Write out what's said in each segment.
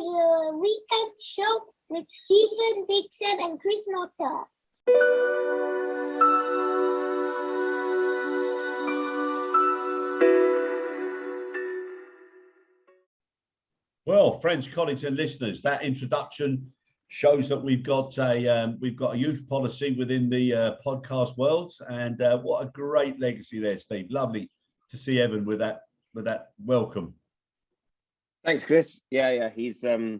Weekend Show with Evan Dickson and Chris Notta. Well, friends, colleagues, and listeners, that introduction shows that we've got a youth policy within the podcast world, and what a great legacy there, Steve. Lovely to see Evan with that welcome. Thanks, Chris. Yeah, he's a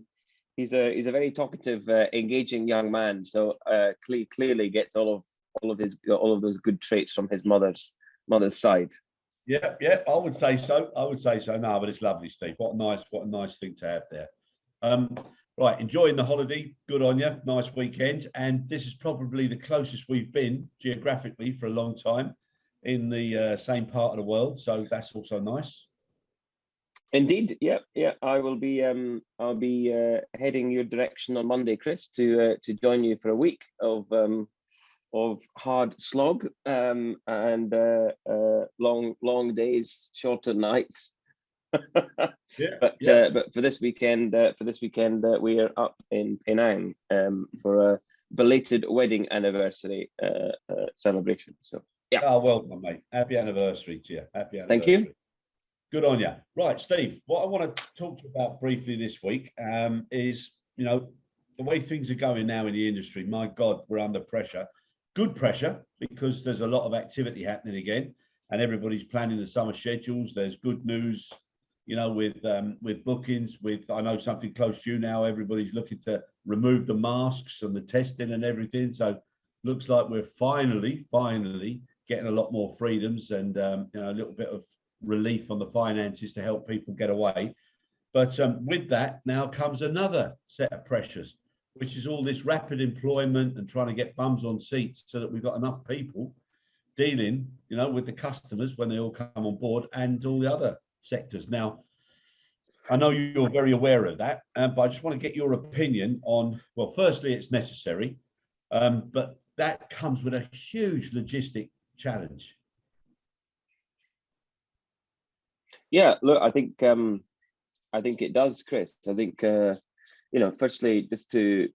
very talkative, engaging young man. So clearly gets all of those good traits from his mother's side. Yeah, I would say so. No, but it's lovely, Steve. What a nice thing to have there. Right, enjoying the holiday. Good on you. Nice weekend. And this is probably the closest we've been geographically for a long time in the same part of the world. So that's also nice. Indeed, yeah. I'll be heading your direction on Monday, Chris, to join you for a week of hard slog and long days, shorter nights. But for this weekend, we are up in Penang for a belated wedding anniversary celebration. So yeah. Oh, welcome, mate. Happy anniversary to you. Happy anniversary. Thank you. Good on you. Right, Steve, what I want to talk to you about briefly this week is, the way things are going now in the industry. My God, we're under pressure. Good pressure, because there's a lot of activity happening again, and everybody's planning the summer schedules. There's good news, with bookings. I know something close to you now. Everybody's looking to remove the masks and the testing and everything. So looks like we're finally getting a lot more freedoms and a little bit of relief on the finances to help people get away. But with that now comes another set of pressures, which is all this rapid employment and trying to get bums on seats so that we've got enough people dealing, with the customers when they all come on board and all the other sectors. Now, I know you're very aware of that, but I just want to get your opinion on, well, firstly, it's necessary, but that comes with a huge logistic challenge. Yeah, look, I think it does, Chris. I think firstly, just to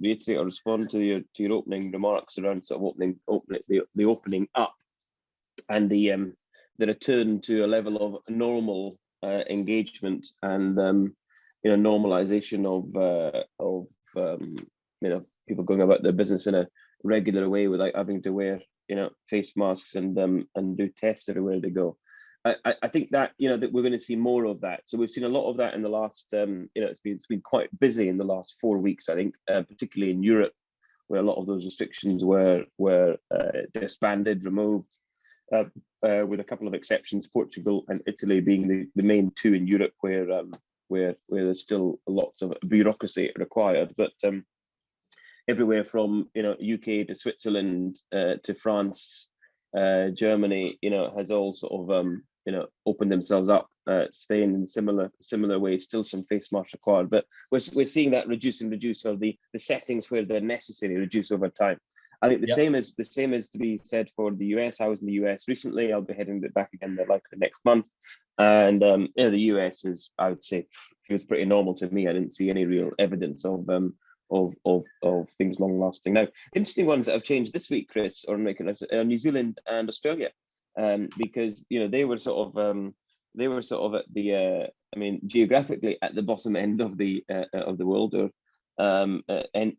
reiterate or respond to your opening remarks around sort of the opening up and the return to a level of normal engagement and normalization of people going about their business in a regular way without having to wear face masks and do tests everywhere they go. I think that that we're going to see more of that. So we've seen a lot of that in the last it's been quite busy in the last 4 weeks, I think, particularly in Europe, where a lot of those restrictions were disbanded, removed, with a couple of exceptions, Portugal and Italy being the main two in Europe where there's still lots of bureaucracy required. But everywhere from UK to Switzerland to France, Germany, has all sort of opened themselves up. Spain in similar ways, still some face masks required, but we're seeing that reduce, or the settings where they're necessary reduce over time. I think the same is to be said for the US. I was in the US recently. I'll be heading back again there likely next month, and the US is, I would say, feels pretty normal to me. I didn't see any real evidence of things long lasting. Now, interesting ones that have changed this week, Chris, or making New Zealand and Australia, because they were sort of at the geographically at the bottom end of the world, or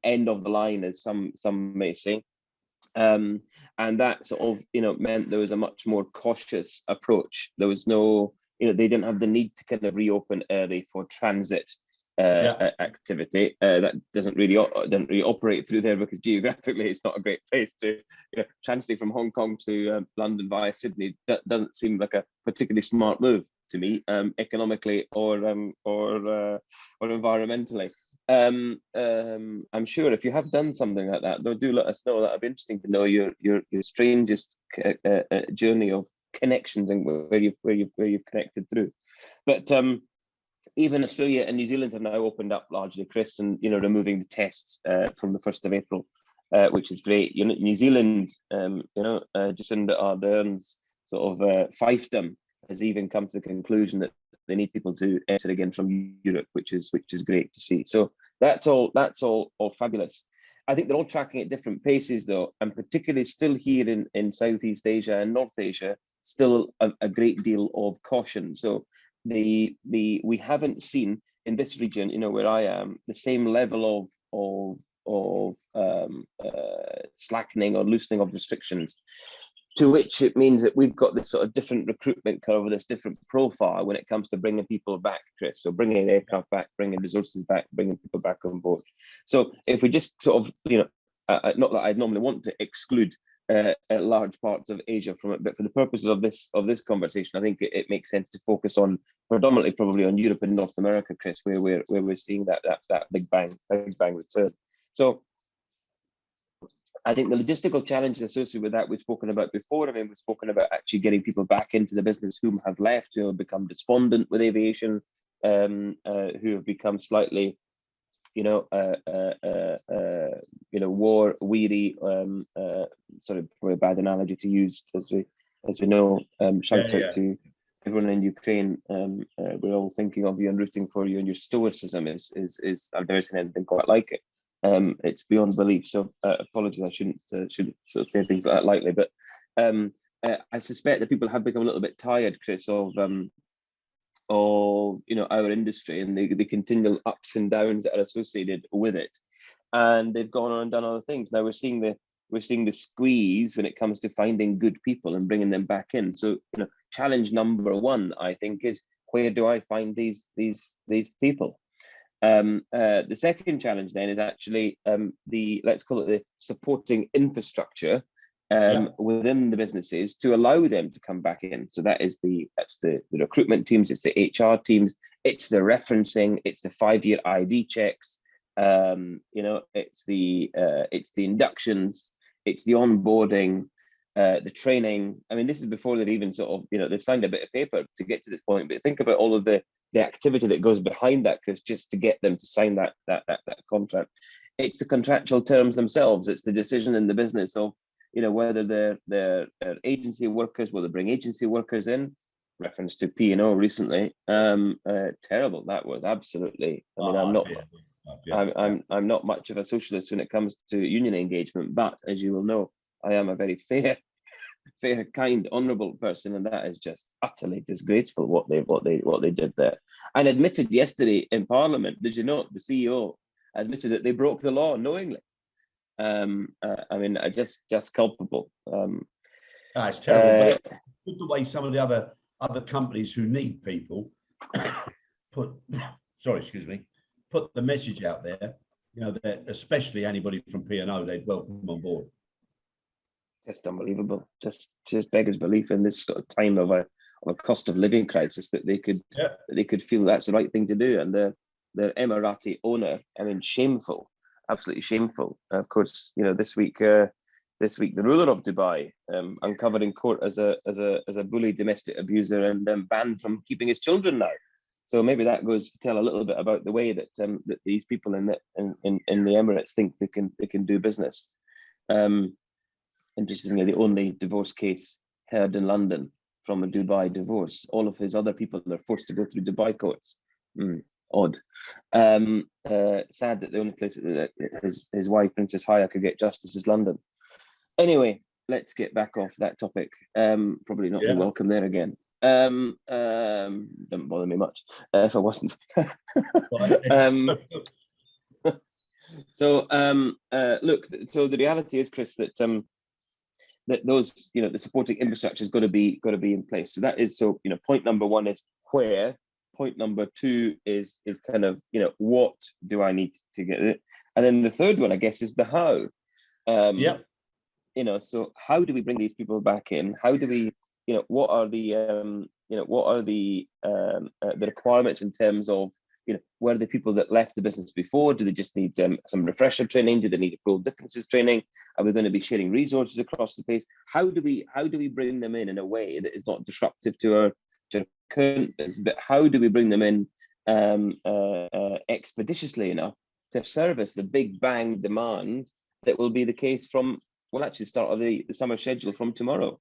end of the line, as some may say, and that sort of meant there was a much more cautious approach. There was no they didn't have the need to kind of reopen early for transit activity. That doesn't really operate through there, because geographically it's not a great place to translate from Hong Kong to London via Sydney. That doesn't seem like a particularly smart move to me, economically or environmentally. I'm sure if you have done something like that, though, do let us know. That'd be interesting to know your strangest journey of connections and where you've connected through. But even Australia and New Zealand have now opened up largely, Chris, and removing the tests from the 1st of April, which is great. New Zealand, Jacinda Ardern's sort of fiefdom has even come to the conclusion that they need people to enter again from Europe, which is great to see. So that's all fabulous. I think they're all tracking at different paces though, and particularly still here in Southeast Asia and North Asia, still a great deal of caution. So we haven't seen in this region, where I am, the same level of slackening or loosening of restrictions, to which it means that we've got this sort of different recruitment curve, or this different profile when it comes to bringing people back, Chris. So bringing aircraft back, bringing resources back, bringing people back on board. So if we just sort of, not that I'd normally want to exclude large parts of Asia from it, but for the purposes of this conversation, I think it makes sense to focus on predominantly probably on Europe and North America, Chris, where we're seeing that big bang return. So I think the logistical challenges associated with that we've spoken about before. I mean, we've spoken about actually getting people back into the business whom have left, who have become despondent with aviation, who have become slightly, war weary. Sort of probably a bad analogy to use, as we know. Shout out to everyone in Ukraine. We're all thinking of you and rooting for you, and your stoicism is I've never seen anything quite like it. It's beyond belief. So apologies, I shouldn't sort of say things like that lightly, but I suspect that people have become a little bit tired, Chris, of our industry and the continual ups and downs that are associated with it, and they've gone on and done other things. Now we're seeing the squeeze when it comes to finding good people and bringing them back in. So challenge number one, I think, is where do I find these people? The second challenge then is actually let's call it the supporting infrastructure within the businesses to allow them to come back in. So that's the recruitment teams, it's the HR teams, it's the referencing, it's the 5-year ID checks, it's the inductions, it's the onboarding, the training. I mean, this is before they're even sort of, they've signed a bit of paper to get to this point, but think about all of the activity that goes behind that, Chris, just to get them to sign that contract. It's the contractual terms themselves. It's the decision in the business of, whether they're agency workers, will they bring agency workers in? Reference to P&O recently. Terrible. That was absolutely. I'm not much of a socialist when it comes to union engagement, but as you will know, I am a very fair, kind, honourable person, and that is just utterly disgraceful what they did there. And admitted yesterday in Parliament, did you not? The CEO admitted that they broke the law knowingly. Just culpable. It's terrible. But the way some of the other companies who need people put the message out there, that especially anybody from P&O, they'd welcome on board. Just unbelievable. Just beggars belief in this sort of time of a cost of living crisis that they could feel that's the right thing to do. And the Emirati owner, shameful, absolutely shameful. Of course, this week the ruler of Dubai uncovered in court as a bully, domestic abuser, and banned from keeping his children now. So maybe that goes to tell a little bit about the way that that these people in the Emirates think they can do business. Interestingly, the only divorce case heard in London from a Dubai divorce. All of his other people are forced to go through Dubai courts. Odd. Sad that the only place that his wife, Princess Haya, could get justice is London. Anyway, let's get back off that topic. Probably not be welcome there again. Doesn't bother me much if I wasn't. So the reality is, Chris, that those, the supporting infrastructure is got to be in place. So that is, point number one is where. Point number two is kind of, what do I need to get it? And then the third one, I guess, is the how. So how do we bring these people back in? How do we, what are the requirements in terms of, where are the people that left the business before? Do they just need some refresher training? Do they need a full differences training? Are we going to be sharing resources across the place? How do we bring them in a way that is not disruptive to our current business, but how do we bring them in expeditiously enough to service the big bang demand that will be the case from, actually start of the summer schedule from tomorrow?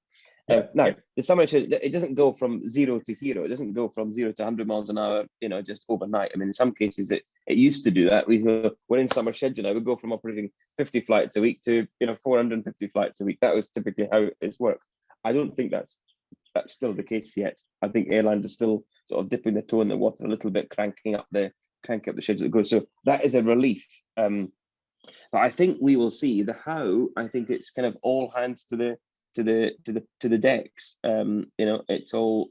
Now, the summer shed, it doesn't go from 0 to hero. It doesn't go from 0 to 100 miles an hour, just overnight. I mean, in some cases, it used to do that. We're in summer schedule now. We go from operating 50 flights a week to 450 flights a week. That was typically how it's worked. I don't think that's still the case yet. I think airlines are still sort of dipping their toe in the water a little bit, cranking up the schedule that goes. So that is a relief. But I think we will see the how. I think it's kind of all hands to the decks. It's all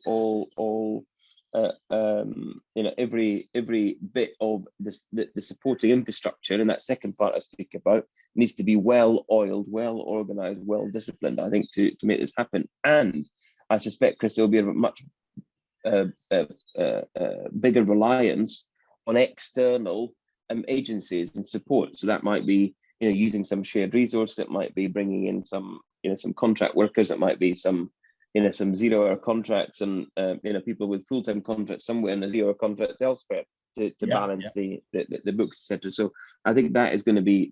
every bit of the supporting infrastructure, and that second part I speak about needs to be well oiled, well organized, well disciplined, I think, to make this happen. And I suspect, Chris, there'll be a much bigger reliance on external agencies and support. So that might be using some shared resource, that might be bringing in some contract workers, that might be some 0-hour contracts, and people with full-time contracts somewhere and a 0-hour contract elsewhere to balance the books, etc. So I think that is going to be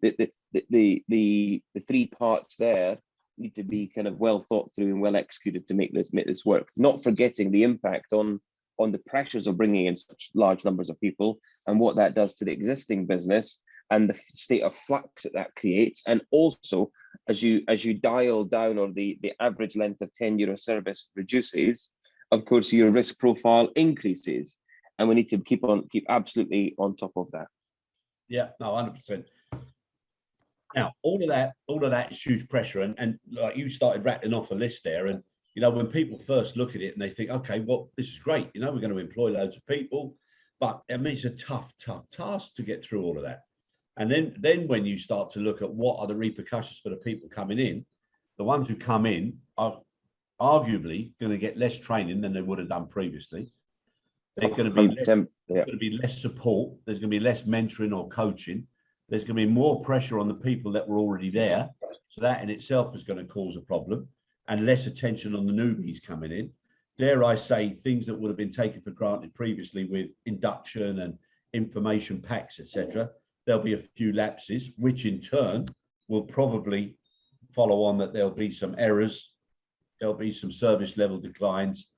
the three parts there need to be kind of well thought through and well executed to make this work. Not forgetting the impact on the pressures of bringing in such large numbers of people and what that does to the existing business and the state of flux that creates. And also, as you dial down, or the average length of tenure of service reduces, of course, your risk profile increases. And we need to keep absolutely on top of that. Yeah, no, 100%. Now, all of that is huge pressure. And like you started rattling off a list there. And, when people first look at it and they think, okay, well, this is great. We're going to employ loads of people. But I mean, it's a tough task to get through all of that. And then when you start to look at what are the repercussions for the people coming in, the ones who come in are arguably going to get less training than they would have done previously. They're going to be less support. There's going to be less mentoring or coaching. There's going to be more pressure on the people that were already there. So that in itself is going to cause a problem, and less attention on the newbies coming in. Dare I say, things that would have been taken for granted previously with induction and information packs, etc. There'll be a few lapses, which in turn will probably follow on that there'll be some errors, there'll be some service level declines,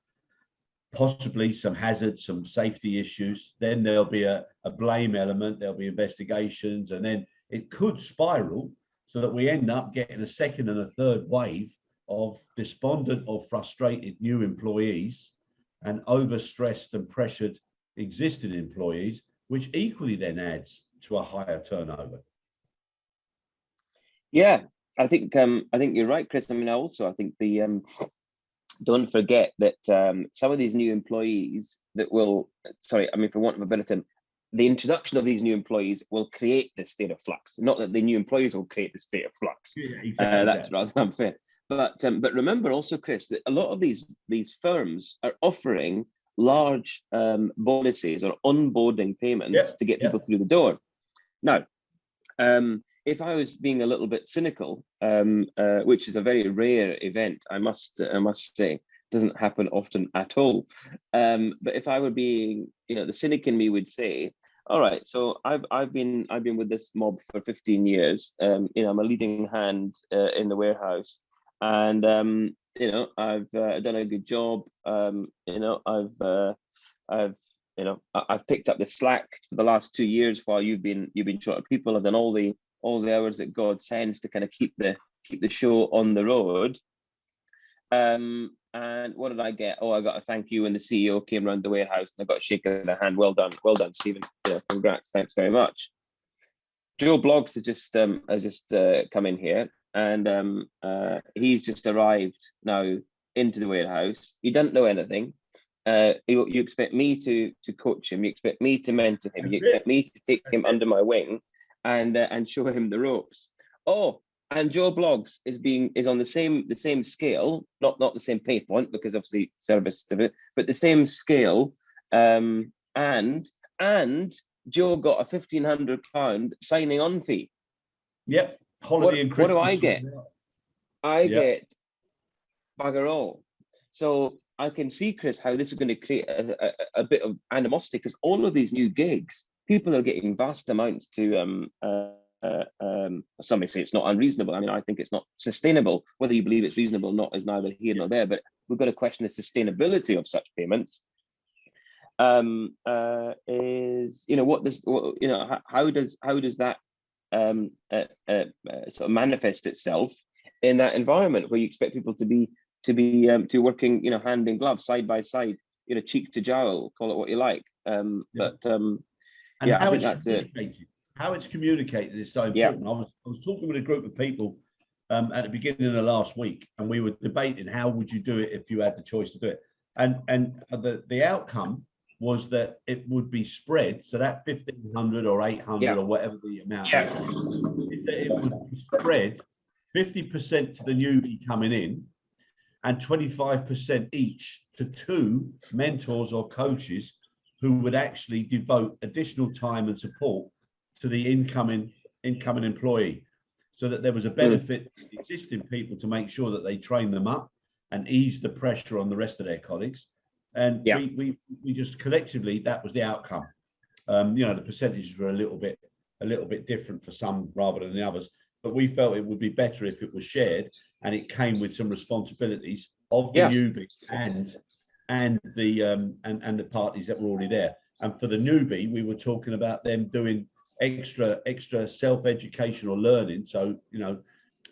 possibly some hazards, some safety issues. Then there'll be a blame element, there'll be investigations, and then it could spiral so that we end up getting a second and a third wave of despondent or frustrated new employees and overstressed and pressured existing employees, which equally then adds to a higher turnover. Yeah, I think you're right, Chris. I mean, I think the don't forget that some of these new employees that will, for want of a better term, the introduction of these new employees will create this state of flux. Not that the new employees will create the state of flux. Yeah, exactly. That's rather unfair. But remember also, Chris, that a lot of these firms are offering large bonuses or onboarding payments to get people through the door. Now, if I was being a little bit cynical, which is a very rare event, I must say, doesn't happen often at all. But if I were being, the cynic in me would say, all right, so I've been with this mob for 15 years. I'm a leading hand in the warehouse, and I've done a good job. I've picked up the slack for the last 2 years while you've been short of people. I've done all the hours that God sends to kind of keep the show on the road. And what did I get? Oh, I got a thank you when the CEO came around the warehouse, and I got a shake of the hand. Well done, Stephen. Congrats, thanks very much. Joe Bloggs has just come in here, and he's just arrived now into the warehouse. He doesn't know anything. You expect me to coach him. You expect me to mentor him. You expect me to take him under my wing and show him the ropes. Oh, and Joe Bloggs is on the same scale, not the same pay point, because obviously service, but the same scale. And Joe got a £1,500 signing on fee. Yep. Holiday and Christmas. What do I get? I get bugger all. So I can see, Chris, how this is going to create a bit of animosity, because all of these new gigs, people are getting vast amounts to some may say it's not unreasonable. I mean, I think it's not sustainable. Whether you believe it's reasonable or not is neither here nor there. But we've got to question the sustainability of such payments. Is how does that sort of manifest itself in that environment where you expect people to be working, hand in glove, side by side, cheek to jowl, call it what you like. And yeah, how I think it's that's it. How it's communicated is so important. I was talking with a group of people at the beginning of last week, and we were debating how would you do it if you had the choice to do it. And the outcome was that it would be spread, so that 1,500 or 800 or whatever the amount is, that it would be spread 50% to the newbie coming in and 25% each to 2 mentors or coaches who would actually devote additional time and support to the incoming employee, so that there was a benefit to the existing people to make sure that they train them up and ease the pressure on the rest of their colleagues. And we just collectively, that was the outcome. The percentages were a little bit different for some rather than the others, but we felt it would be better if it was shared and it came with some responsibilities of the newbie and the parties that were already there. And for the newbie, we were talking about them doing extra self-educational learning, so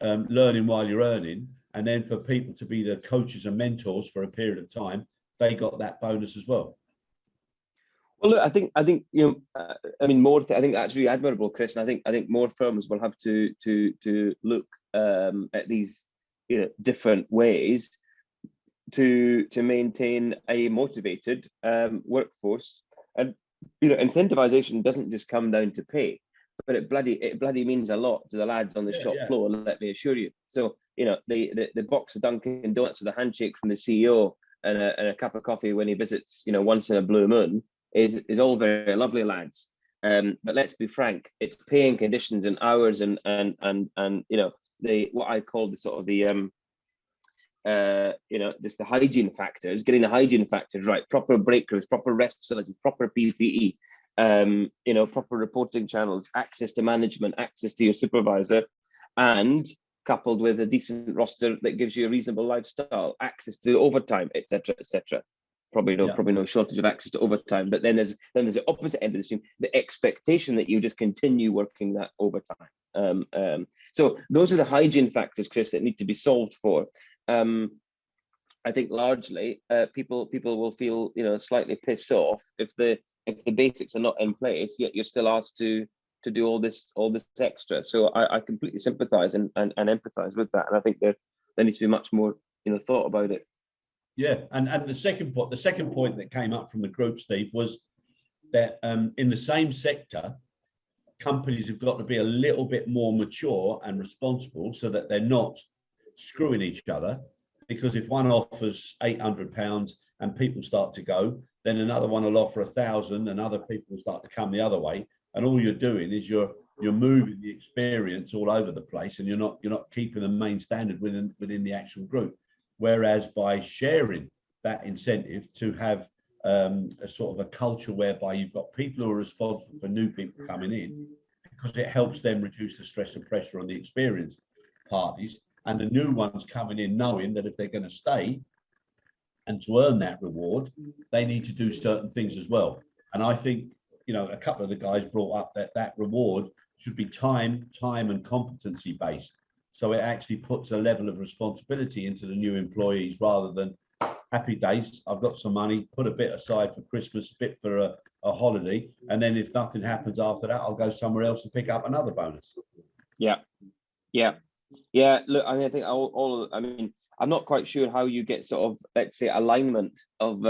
learning while you're earning, and then for people to be the coaches and mentors for a period of time, they got that bonus as well. Well, look, I think I think that's really admirable, Chris, and I think more firms will have to look at these different ways to maintain a motivated workforce. And incentivization doesn't just come down to pay, but it bloody means a lot to the lads on the shop floor, let me assure you. So the box of Dunkin' Donuts with a handshake from the CEO and a cup of coffee when he visits once in a blue moon is all very lovely, lads. But let's be frank, it's paying conditions and hours and what I call the sort of the just the hygiene factors, getting the hygiene factors right, proper break rooms, proper rest facilities, proper PPE, proper reporting channels, access to management, access to your supervisor, and coupled with a decent roster that gives you a reasonable lifestyle, access to overtime, etc., etc. Probably no shortage of access to overtime. But then there's the opposite end of the stream, the expectation that you just continue working that overtime. So those are the hygiene factors, Chris, that need to be solved for. I think largely people will feel slightly pissed off if the basics are not in place, yet you're still asked to do all this extra. So I completely sympathise and empathise with that, and I think there needs to be much more thought about it. Yeah, and the second point that came up from the group, Steve, was that in the same sector, companies have got to be a little bit more mature and responsible so that they're not screwing each other. Because if one offers £800 and people start to go, then another one will offer 1,000 and other people will start to come the other way. And all you're doing is you're moving the experience all over the place, and you're not keeping the main standard within the actual group. Whereas by sharing that incentive to have a sort of a culture whereby you've got people who are responsible for new people coming in, because it helps them reduce the stress and pressure on the experienced parties, and the new ones coming in knowing that if they're going to stay and to earn that reward, they need to do certain things as well. And I think a couple of the guys brought up that reward should be time and competency based. So it actually puts a level of responsibility into the new employees rather than happy days. I've got some money, put a bit aside for Christmas, a bit for a holiday. And then if nothing happens after that, I'll go somewhere else and pick up another bonus. Yeah. Look, I mean, I think I'm not quite sure how you get sort of, let's say, alignment of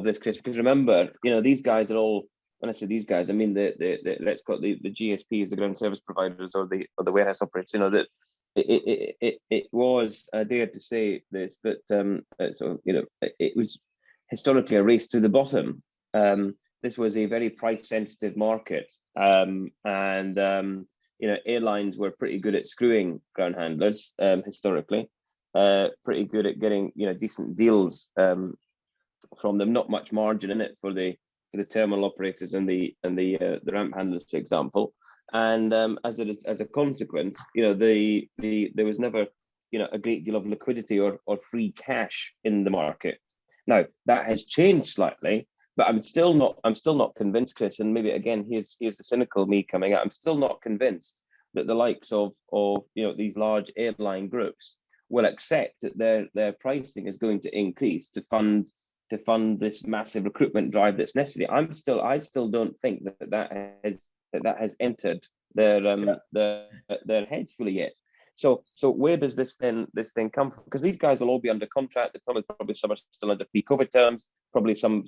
this, Chris, because remember, these guys are all, when I say these guys, I mean the let's call it the GSPs, the ground service providers, or the warehouse operators. That it was, I dare to say this, but it was historically a race to the bottom. This was a very price sensitive market, and airlines were pretty good at screwing ground handlers historically, pretty good at getting decent deals from them. Not much margin in it for the for the terminal operators and the ramp handlers, for example. And as a consequence, there was never a great deal of liquidity or free cash in the market. Now that has changed slightly, but I'm still not convinced, Chris. And maybe again, here's the cynical me coming out. I'm still not convinced that the likes of these large airline groups will accept that their pricing is going to increase to fund this massive recruitment drive that's necessary. I still don't think that has entered their heads fully yet. So where does this thing come from? Because these guys will all be under contract. Probably some are still under pre-COVID terms. Probably some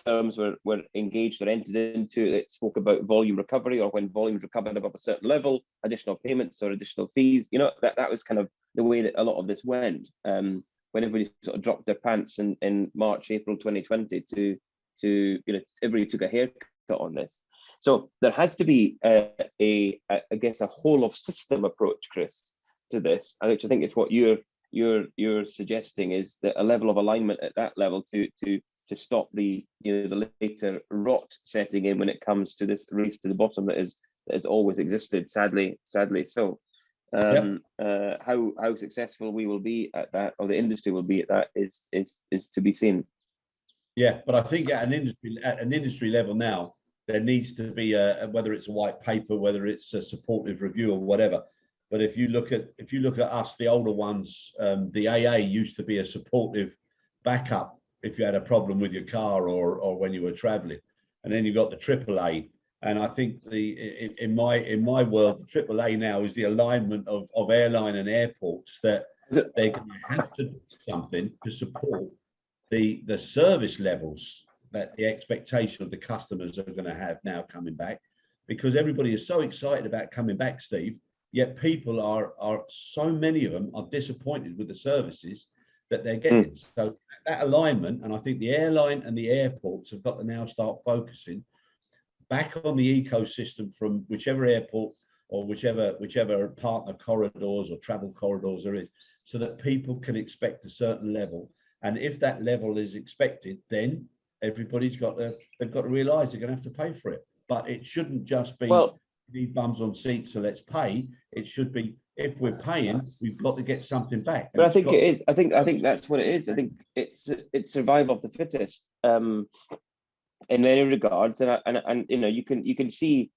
terms were engaged or entered into that spoke about volume recovery, or when volumes recovered above a certain level, additional payments or additional fees. That was kind of the way that a lot of this went. When everybody sort of dropped their pants in March, April 2020 to everybody took a haircut on this. So there has to be I guess a whole of system approach, Chris, to this, which I think is what you're suggesting, is that a level of alignment at that level to stop the later rot setting in when it comes to this race to the bottom that has always existed, sadly so. How successful we will be at that, or the industry will be at that, is to be seen. Yeah, but I think at an industry level now, there needs to be whether it's a white paper, whether it's a supportive review or whatever. But if you look at us, the older ones, the AA used to be a supportive backup if you had a problem with your car or when you were traveling, and then you've got the AAA. And I think in my world, the AAA now is the alignment of airline and airports, that they're going to have to do something to support the service levels that the expectation of the customers are going to have now coming back, because everybody is so excited about coming back, Steve. Yet people are so many of them are disappointed with the services that they're getting. So that alignment, and I think the airline and the airports have got to now start focusing back on the ecosystem from whichever airport or whichever partner corridors or travel corridors there is, so that people can expect a certain level. And if that level is expected, then everybody's they've got to realize they're going to have to pay for it. But it shouldn't just be, we need bums on seats, so let's pay. It should be, if we're paying, we've got to get something back. But I think it is. I think that's what it is. I think it's survival of the fittest. In many regards, and you can see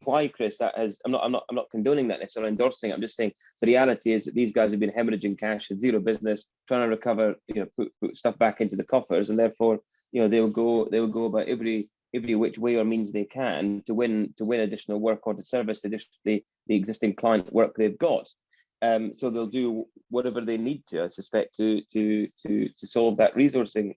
why, Chris. That has. I'm not condoning that necessarily, endorsing it. I'm just saying the reality is that these guys have been hemorrhaging cash at zero business, trying to recover, put stuff back into the coffers, and therefore, they'll go about every which way or means they can to win additional work or to service the existing client work they've got. So they'll do whatever they need to, I suspect, to solve that resourcing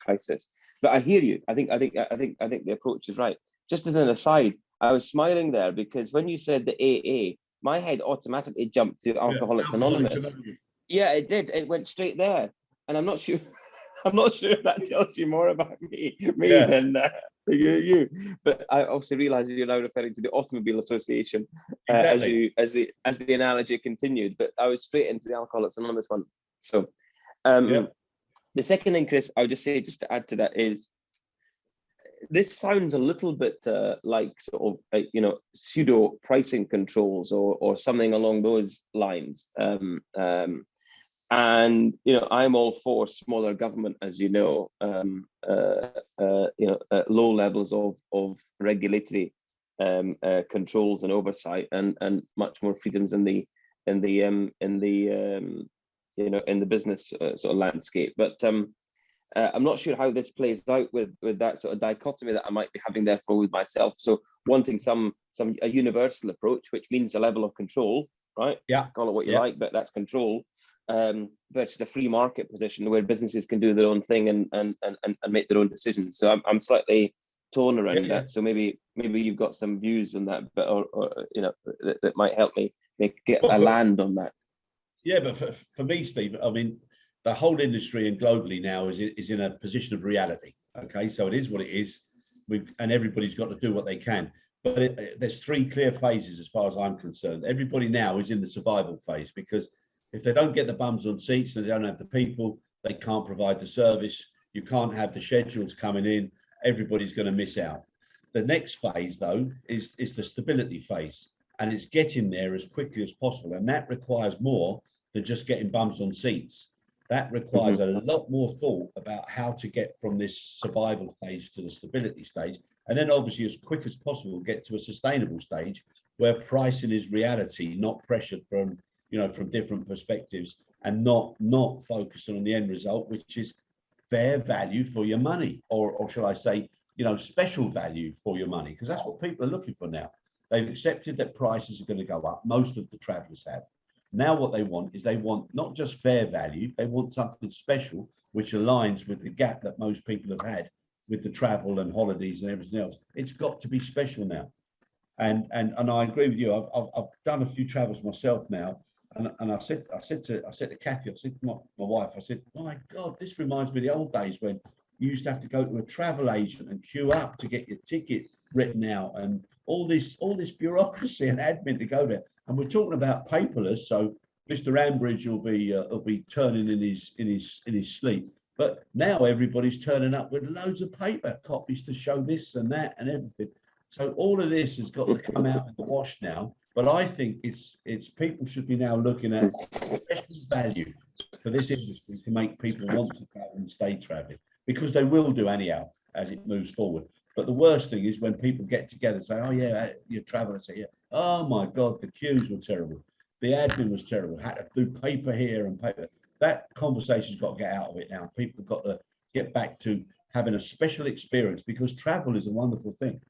crisis. But I hear you. I think the approach is right. Just as an aside, I was smiling there because when you said the AA, my head automatically jumped to Alcoholics Anonymous. Yeah, it did. It went straight there, and I'm not sure. I'm not sure if that tells you more about me than you. But I also realise you're now referring to the Automobile Association Exactly. as the analogy continued. But I was straight into the Alcoholics Anonymous one. So the second thing, Chris, I would just say, just to add to that, is this sounds a little bit like sort of pseudo pricing controls or something along those lines. And I'm all for smaller government, as low levels of regulatory controls and oversight, and much more freedoms in the business sort of landscape. But I'm not sure how this plays out with that sort of dichotomy that I might be having therefore with myself. So wanting a universal approach, which means a level of control, right? Yeah. Call it what you like, but that's control. Versus a free market position where businesses can do their own thing and make their own decisions. So I'm slightly torn around that. So maybe you've got some views on that, but or that might help me get a land on that. Yeah, but for me, Steve, I mean, the whole industry and globally now is in a position of reality. Okay, so it is what it is. And everybody's got to do what they can. But there's three clear phases as far as I'm concerned. Everybody now is in the survival phase, because if they don't get the bums on seats and they don't have the people, they can't provide the service. You can't have the schedules coming in. everybody's going to miss out. The next phase, though, is the stability phase, and it's getting there as quickly as possible. And that requires more than just getting bums on seats. That requires a lot more thought about how to get from this survival phase to the stability stage. And then obviously as quick as possible, get to a sustainable stage where pricing is reality, not pressured from, from different perspectives, and not focusing on the end result, which is fair value for your money, or shall I say, special value for your money, because that's what people are looking for now. They've accepted that prices are going to go up. Most of the travelers have. Now what they want is they want not just fair value, they want something special, which aligns with the gap that most people have had with the travel and holidays and everything else. It's got to be special now. And I agree with you. I've done a few travels myself now. And I said to Kathy, I said to my wife, I said, my God, this reminds me of the old days when you used to have to go to a travel agent and queue up to get your ticket written out, and all this bureaucracy and admin to go there. And we're talking about paperless, so Mr. Ambridge will be turning in his sleep. But now everybody's turning up with loads of paper copies to show this and that and everything. So all of this has got to come out in the wash now. But I think it's people should be now looking at special value for this industry to make people want to travel and stay traveling, because they will do anyhow as it moves forward. But the worst thing is when people get together and say, oh yeah, you travel, and say, yeah, oh my God, the queues were terrible. The admin was terrible. Had to do paper here and paper. That conversation's got to get out of it now. People have got to get back to having a special experience, because travel is a wonderful thing.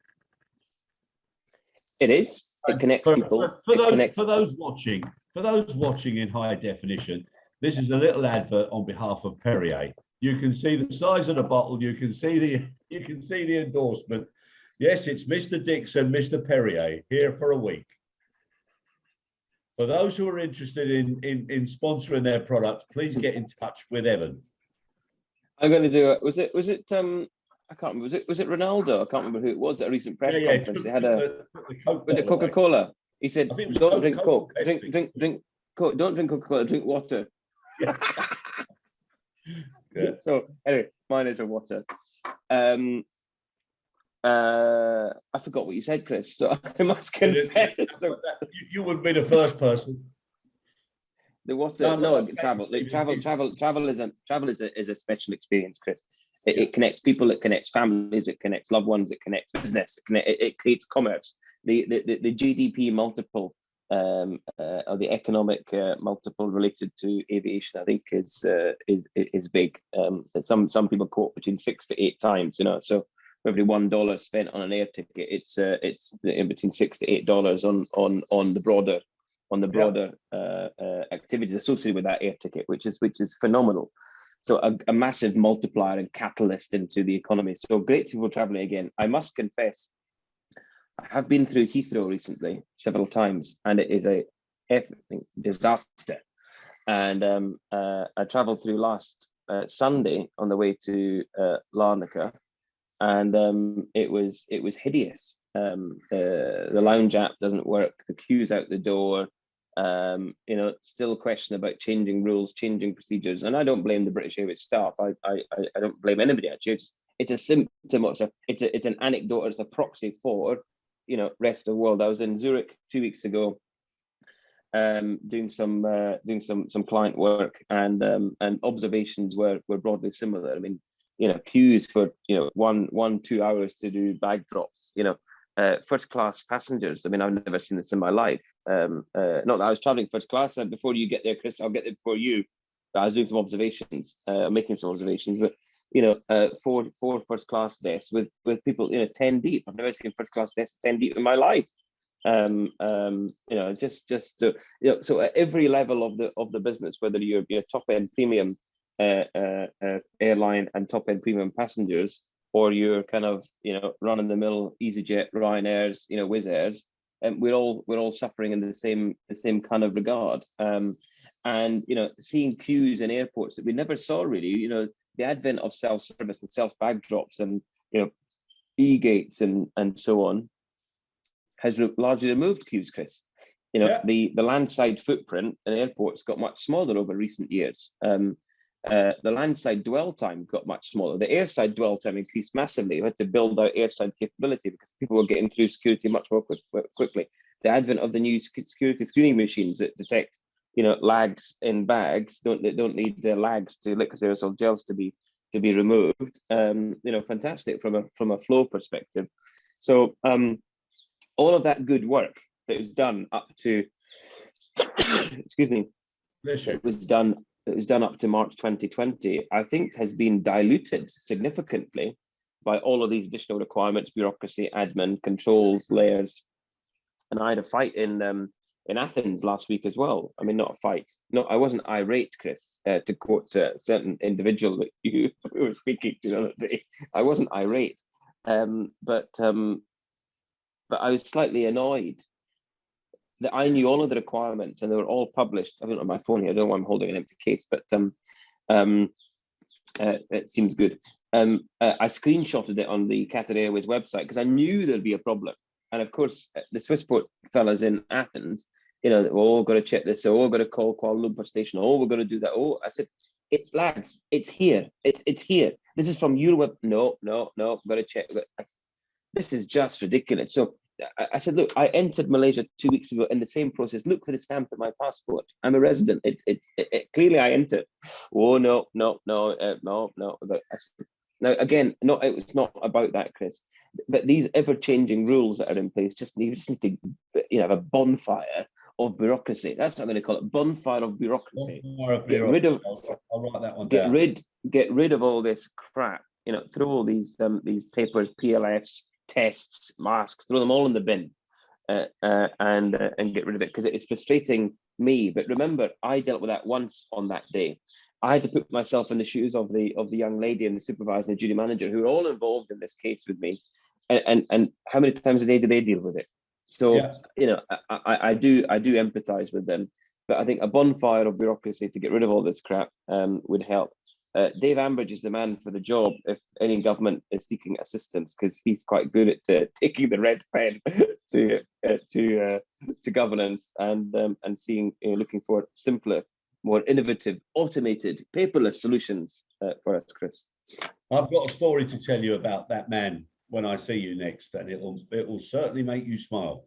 It is. It connects people. For those watching in high definition, this is a little advert on behalf of Perrier. You can see the size of the bottle. You can see the endorsement. Yes, it's Mr. Dickson, Mr. Perrier, here for a week. For those who are interested in sponsoring their products, please get in touch with Evan. I'm going to do it. Was it? I can't remember. Was it Ronaldo? I can't remember who it was at a recent press conference. They had was it Coca-Cola? He said, "Don't drink Coke. Drink Coke. Don't drink Coca-Cola. Drink water." Yeah. Yeah. So anyway, mine is a water. I forgot what you said, Chris. So I must confess. You wouldn't be the first person. The water. Travel is a special experience, Chris. It connects people, it connects families, it connects loved ones, it connects business, it creates commerce. The GDP multiple or the economic multiple related to aviation, I think, is big. Some people quote between 6 to 8 times. So for every $1 spent on an air ticket, it's in between $6 to $8 on the broader activities associated with that air ticket, which is phenomenal. So a massive multiplier and catalyst into the economy. So great to people traveling again. I must confess, I have been through Heathrow recently several times, and it is a effing disaster. And I traveled through last Sunday on the way to Larnaca, and it was hideous. The lounge app doesn't work. The queue's out the door. Still a question about changing rules, changing procedures, and I don't blame the British Airways staff. I don't blame anybody actually. It's a symptom of it's an anecdote. It's a proxy for rest of the world. I was in Zurich 2 weeks ago, doing some client work, and observations were broadly similar. I mean, queues for 1-2 hours to do bag drops. First class passengers. I mean, I've never seen this in my life. Not that I was traveling first class. Before you get there, Chris, I'll get there before you. But I was doing some observations, making some observations. But four first class desks with people 10 deep. I've never seen first class desks 10 deep in my life. So at every level of the business, whether you're top end premium airline and top end premium passengers, or you're kind of run of the mill EasyJet, Ryanair's, Wizz Air's, and we're all suffering in the same kind of regard. And seeing queues in airports that we never saw really. The advent of self-service and self-bag drops and e-gates and so on has largely removed queues, Chris. The landside footprint in airports got much smaller over recent years. The landside dwell time got much smaller. The airside dwell time increased massively. We had to build out airside capability because people were getting through security much more quickly. The advent of the new security screening machines that detect, lags in bags, don't need lags to liquid aerosol gels to be removed. Fantastic from a flow perspective. So all of that good work that was done up to, excuse me, it was done up to March 2020, I think has been diluted significantly by all of these additional requirements, bureaucracy, admin, controls, layers. And I had a fight in Athens last week as well. I mean, not a fight. No, I wasn't irate, Chris, to quote a certain individual that you were speaking to the other day. I wasn't irate, but I was slightly annoyed that I knew all of the requirements and they were all published. I don't have my phone here. I don't know why I'm holding an empty case, but it seems good. I screenshotted it on the Qatar Airways website because I knew there'd be a problem. And of course, the Swissport fellas in Athens, we're got to check this. So we're going to call Kuala Lumpur station. Oh, we're going to do that. Oh, I said, lads, it's here. It's here. This is from Euroweb. No, got to check. This is just ridiculous. So I said, look, I entered Malaysia 2 weeks ago in the same process. Look for the stamp at my passport. I'm a resident. It clearly I entered. Oh, no. But I said, now, again, it was not about that, Chris. But these ever-changing rules that are in place, you just need to have a bonfire of bureaucracy. That's what I'm going to call it, bonfire of bureaucracy. Get rid of. I'll write that one down. Get rid of all this crap. Throw all these papers, PLFs, tests, masks, throw them all in the bin, and get rid of it because it's frustrating me. But remember, I dealt with that once on that day. I had to put myself in the shoes of the young lady and the supervisor and the duty manager who were all involved in this case with me, and how many times a day do they deal with it? So I do empathize with them, but I think a bonfire of bureaucracy to get rid of all this crap would help. Dave Ambridge is the man for the job if any government is seeking assistance because he's quite good at taking the red pen to governance and seeing looking for simpler, more innovative, automated, paperless solutions for us, Chris. I've got a story to tell you about that man when I see you next, and it will certainly make you smile.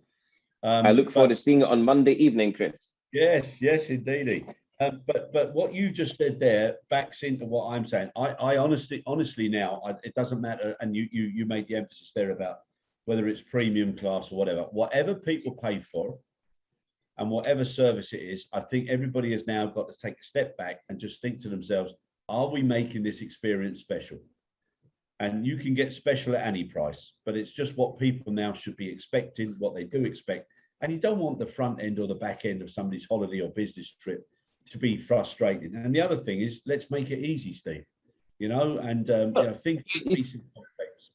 I look forward to seeing it on Monday evening, Chris. Yes, indeedy. But what you just said there backs into what I'm saying. I honestly now, it doesn't matter, and you made the emphasis there about whether it's premium class or whatever people pay for, and whatever service it is, I think everybody has now got to take a step back and just think to themselves, are we making this experience special? And you can get special at any price, but it's just what people now should be expecting, what they do expect. And you don't want the front end or the back end of somebody's holiday or business trip to be frustrating. And the other thing is, let's make it easy, Steve, think complex.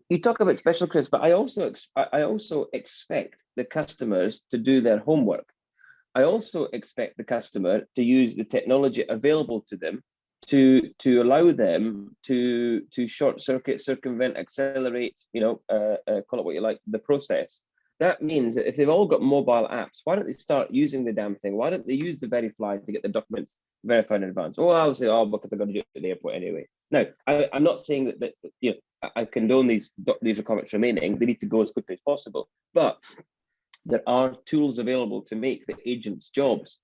You talk about special, Chris, but I also expect the customers to do their homework. I also expect the customer to use the technology available to them to allow them to short circuit, circumvent, accelerate, call it what you like, the process. That means that if they've all got mobile apps, why don't they start using the damn thing? Why don't they use the Verifly to get the documents verified in advance? Oh, I'll say, because I've got to do it at the airport anyway. Now, I'm not saying that I condone these requirements remaining. They need to go as quickly as possible. But there are tools available to make the agent's jobs,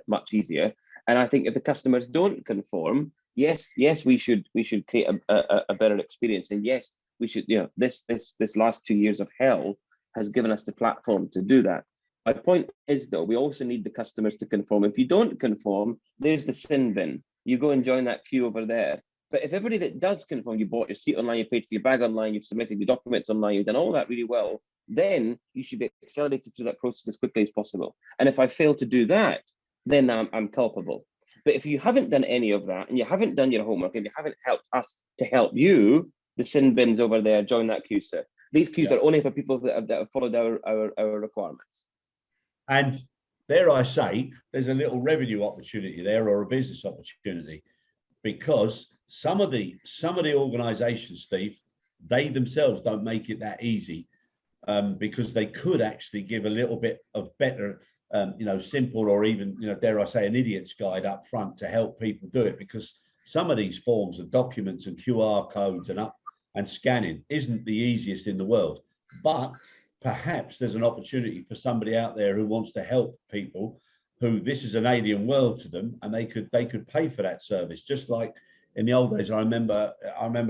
much easier. And I think if the customers don't conform, yes, we should create a better experience. And yes, we should. This last 2 years of hell has given us the platform to do that. My point is, though, we also need the customers to conform. If you don't conform, there's the sin bin. You go and join that queue over there. But if everybody that does conform, you bought your seat online, you paid for your bag online, you've submitted your documents online, you've done all that really well, then you should be accelerated through that process as quickly as possible. And if I fail to do that, then I'm culpable. But if you haven't done any of that, and you haven't done your homework, and you haven't helped us to help you, the sin bin's over there, join that queue, sir. These queues are only for people that have followed our requirements. And dare I say, there's a little revenue opportunity there, or a business opportunity, because some of the organisations, Steve, they themselves don't make it that easy, because they could actually give a little bit of better simple or even, dare I say, an idiot's guide up front to help people do it, because some of these forms of documents and QR codes and scanning isn't the easiest in the world. But perhaps there's an opportunity for somebody out there who wants to help people who this is an alien world to them, and they could pay for that service. Just like in the old days, I remember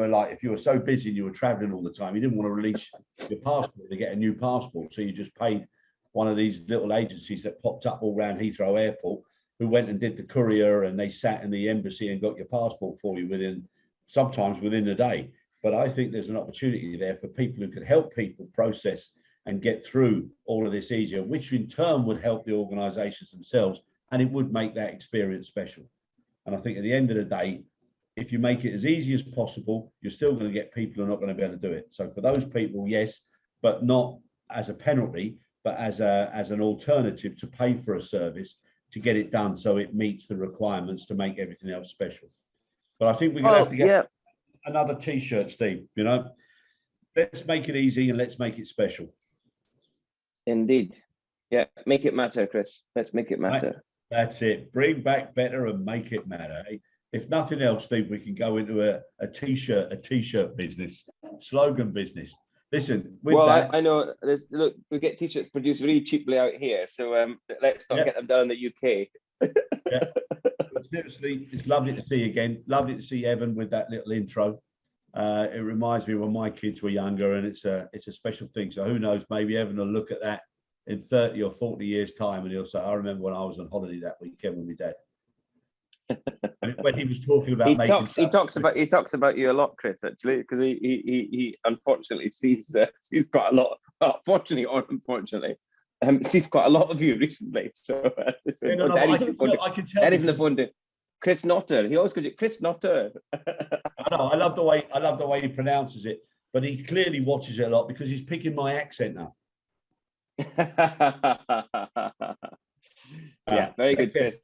like if you were so busy and you were traveling all the time, you didn't want to release your passport to get a new passport. So you just paid one of these little agencies that popped up all around Heathrow Airport, who went and did the courier, and they sat in the embassy and got your passport for you sometimes within a day. But I think there's an opportunity there for people who could help people process and get through all of this easier, which in turn would help the organizations themselves, and it would make that experience special. And I think at the end of the day, if you make it as easy as possible, you're still going to get people who are not going to be able to do it. So for those people, yes, but not as a penalty, but as an alternative to pay for a service to get it done so it meets the requirements to make everything else special. But I think we're going to have to get another T-shirt, Steve. Let's make it easy and let's make it special. Indeed. Yeah, make it matter, Chris. Let's make it matter. Right. That's it. Bring back better and make it matter. If nothing else, Steve, we can go into a t-shirt business, slogan business. Listen, I know. Look, we get T-shirts produced really cheaply out here, so let's not get them done in the UK. Yeah. But seriously, it's lovely to see you again. Lovely to see Evan with that little intro. It reminds me when my kids were younger, and it's a special thing. So who knows? Maybe Evan will look at that in 30 or 40 years' time, and he'll say, "I remember when I was on holiday that weekend with my dad." When he was talking about he talks about you a lot, Chris, actually, because he unfortunately sees quite a lot, fortunately or unfortunately, sees quite a lot of you recently. So I can tell. That isn't a phone to Chris Notter. He always calls you Chris Notter. I know. I love the way he pronounces it, but he clearly watches it a lot because he's picking my accent up. Yeah, very good, Chris.